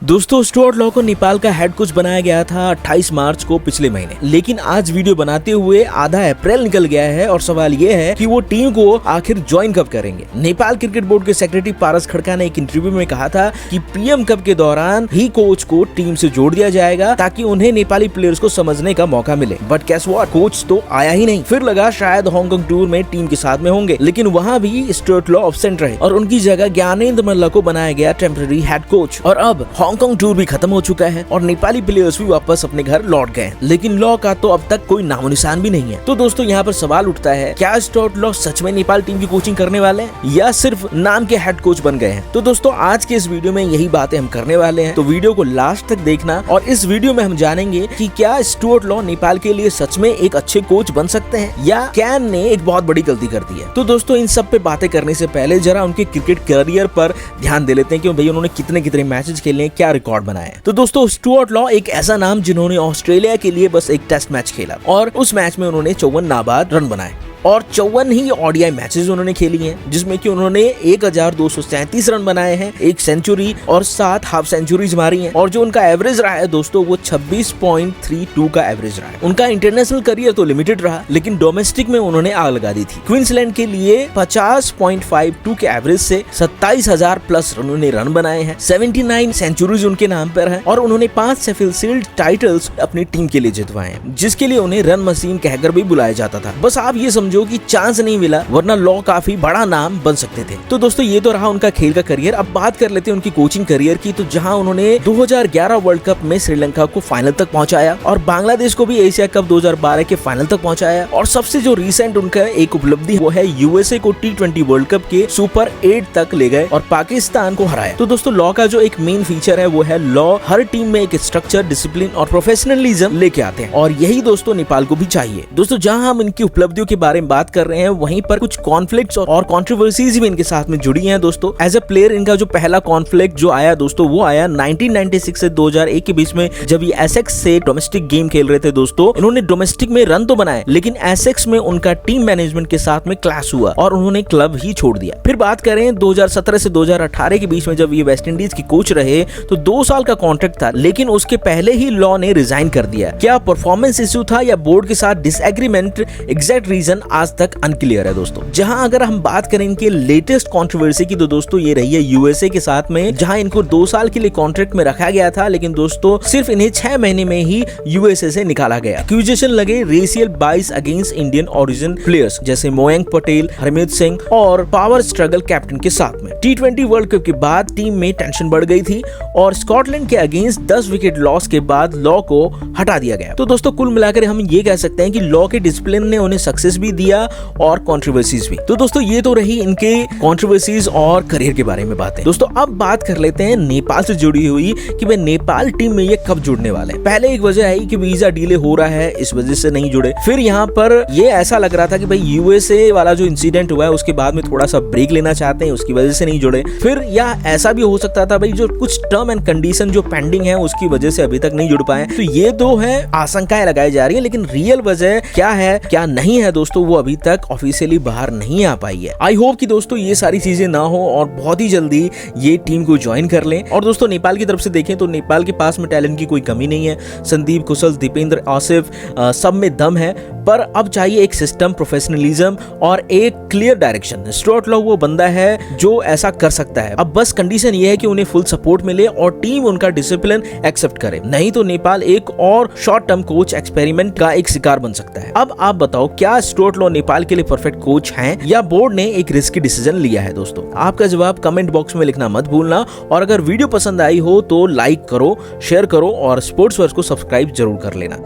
दोस्तों Stuart law को नेपाल का हेड कोच बनाया गया था 28 मार्च को पिछले महीने, लेकिन आज वीडियो बनाते हुए आधा अप्रैल निकल गया है और सवाल ये है कि वो टीम को आखिर ज्वाइन कब करेंगे। नेपाल क्रिकेट बोर्ड के सेक्रेटरी पारस खड़का ने एक इंटरव्यू में कहा था कि पीएम कप के दौरान ही कोच को टीम से जोड़ दिया जाएगा ताकि उन्हें नेपाली प्लेयर्स को समझने का मौका मिले। बट गेस व्हाट, कोच तो आया ही नहीं। फिर लगा शायद हांगकांग टूर में टीम के साथ में होंगे, लेकिन वहाँ भी स्टुअर्ट लॉ एब्सेंट रहे और उनकी जगह ज्ञानेंद्र मल्ल को बनाया गया टेम्पररी हेड कोच। और अब हांगकांग टूर भी खत्म हो चुका है और नेपाली प्लेयर्स भी वापस अपने घर लौट गए, लेकिन लॉ का तो अब तक कोई नामो निशान भी नहीं है। तो दोस्तों यहाँ पर सवाल उठता है, क्या स्टुअर्ट लॉ सच में नेपाल टीम की कोचिंग करने वाले हैं या सिर्फ नाम के हेड कोच बन गए हैं? तो दोस्तों आज के इस वीडियो में यही बातें हम करने वाले हैं, तो वीडियो को लास्ट तक देखना। और इस वीडियो में हम जानेंगे कि क्या स्टुअर्ट लॉ नेपाल के लिए सच में एक अच्छे कोच बन सकते हैं या कैन ने एक बहुत बड़ी गलती कर दी है। तो दोस्तों इन सब पे बातें करने से पहले जरा उनके क्रिकेट करियर पर ध्यान दे लेते हैं कि भाई उन्होंने कितने मैचेस खेले हैं, क्या रिकॉर्ड बनाया है। तो दोस्तों स्टुअर्ट लॉ एक ऐसा नाम जिन्होंने ऑस्ट्रेलिया के लिए बस एक टेस्ट मैच खेला और उस मैच में उन्होंने 54 नाबाद रन बनाए और 54 ही ओडीआई मैचेस उन्होंने खेली हैं, जिसमें कि उन्होंने 1237 रन बनाए हैं, एक सेंचुरी और 7 हाफ सेंचुरीज मारी हैं। और जो उनका एवरेज रहा है दोस्तों वो 26.32 का एवरेज रहा है। उनका इंटरनेशनल करियर तो लिमिटेड रहा, लेकिन डोमेस्टिक में उन्होंने आग लगा दी थी। क्वींसलैंड के लिए 50.52 के एवरेज से 27,000 प्लस उन्होंने रन बनाए हैं, 79 सेंचुरीज उनके नाम पर है और उन्होंने 5 शेफील्ड शील्ड टाइटल्स अपनी टीम के लिए जितवाए हैं, जिसके लिए उन्हें रन मशीन कहकर भी बुलाया जाता था। बस आप ये समझो कि चांस नहीं मिला, वरना लॉ काफी बड़ा नाम बन सकते थे। तो दोस्तों ये तो रहा उनका खेल का करियर। अब बात कर लेते हैं उनकी कोचिंग करियर की, तो जहां उन्होंने 2011 वर्ल्ड कप में श्रीलंका को फाइनल तक पहुंचाया और बांग्लादेश को भी एशिया कप 2012 के फाइनल तक पहुंचाया। और सबसे जो रिसेंट उनका एक उपलब्धि वो है यूएसए को T20 वर्ल्ड कप के सुपर 8 तक ले गए और पाकिस्तान को हराया। तो दोस्तों लॉ का जो एक मेन फीचर है वो है लॉ हर टीम में एक स्ट्रक्चर, डिसिप्लिन और प्रोफेशनलिज्म लेके आते हैं और यही दोस्तों नेपाल को भी चाहिए। दोस्तों जहां हम इनकी उपलब्धियों के बारे में बात कर रहे हैं, वहीं पर कुछ कॉन्फ्लिक्ट्स और कंट्रोवर्सीज भी इनके साथ में जुड़ी हैं दोस्तों। एज अ प्लेयर इनका जो पहला कॉन्फ्लिक्ट जो आया दोस्तों वो आया 1996 से 2001 के बीच में, जब ये एसेक्स से डोमेस्टिक गेम खेल रहे थे दोस्तों। इन्होंने डोमेस्टिक में रन तो बनाए, लेकिन एसेक्स में उनका टीम मैनेजमेंट के साथ में क्लैश हुआ और उन्होंने क्लब ही छोड़ दिया। फिर बात करें 2017 से 2018 के बीच में, जब ये वेस्ट इंडीज की कोच रहे तो 2 साल का कॉन्ट्रैक्ट था, लेकिन उसके पहले ही लॉ ने रिजाइन कर दिया। क्या परफॉर्मेंस इश्यू था या बोर्ड के साथ डिसएग्रीमेंट, एग्जैक्ट रीजन आज तक अनक्लियर है दोस्तों। जहां अगर हम बात करें इनके लेटेस्ट कंट्रोवर्सी की, तो दोस्तों ये रही है यूएसए के साथ में, जहां इनको 2 साल के लिए कॉन्ट्रैक्ट में रखा गया था, लेकिन दोस्तों सिर्फ इन्हें 6 महीने में ही यूएसए से निकाला गया। एक्यूजेशन लगे रेशियल बाइस अगेंस्ट इंडियन ओरिजिन प्लेयर्स जैसे मोयंक पटेल, हरमीत सिंह और पावर स्ट्रगल कैप्टन के साथ में। T20 वर्ल्ड कप के बाद टीम में टेंशन बढ़ गई थी और स्कॉटलैंड के अगेंस्ट 10 विकेट लॉस के बाद लॉ को हटा दिया गया। तो दोस्तों कुल मिलाकर हम ये कह सकते हैं कि लॉ के डिसिप्लिन ने उन्हें सक्सेस भी दिया और कंट्रोवर्सीज भी। तो दोस्तों ये तो रही इनके कंट्रोवर्सीज और करियर के बारे में बातें। दोस्तों अब बात कर लेते हैं नेपाल से जुड़ी हुई कि भाई नेपाल टीम में ये कब जुड़ने वाले हैं। पहले एक वजह है कि वीजा डिले हो रहा है, इस वजह से नहीं जुड़े। फिर यहाँ पर ये ऐसा लग रहा था कि भाई यूएसए वाला जो इंसिडेंट हुआ है उसके बाद में थोड़ा सा ब्रेक लेना चाहते हैं, उसकी वजह से नहीं जुड़े। फिर या ऐसा भी हो सकता था भाई जो कुछ टर्म एंड कंडीशन जो पेंडिंग है उसकी वजह से अभी तक नहीं जुड़ पाए। तो ये दो है आशंकाएं लगाई जा रही है, लेकिन रियल वजह क्या है क्या नहीं है दोस्तों वो अभी तक ऑफिशियली बाहर नहीं आ पाई है। आई होप कि दोस्तों ये सारी चीजें ना हो और बहुत ही जल्दी ये टीम को ज्वाइन कर लें। और दोस्तों नेपाल की तरफ से देखें तो नेपाल के पास में टैलेंट की कोई कमी नहीं है। संदीप, कुशल, दीपेंद्र, आसिफ सब में दम है, पर अब चाहिए एक सिस्टम, प्रोफेशनलिज्म और एक क्लियर डायरेक्शन। स्टुअर्ट लॉ वो बंदा है जो ऐसा कर सकता है। अब बस कंडीशन ये है कि उन्हें फुल सपोर्ट मिले और टीम उनका डिसिप्लिन एक्सेप्ट करे, नहीं तो नेपाल एक और शॉर्ट टर्म कोच एक्सपेरिमेंट का एक शिकार बन सकता है। अब आप बताओ क्या स्टुअर्ट लॉ नेपाल के लिए परफेक्ट कोच हैं या बोर्ड ने एक रिस्की डिसीजन लिया है? दोस्तों आपका जवाब कमेंट बॉक्स में लिखना मत भूलना और अगर वीडियो पसंद आई हो तो लाइक करो, शेयर करो और स्पोर्ट्स वर्स को सब्सक्राइब जरूर कर लेना।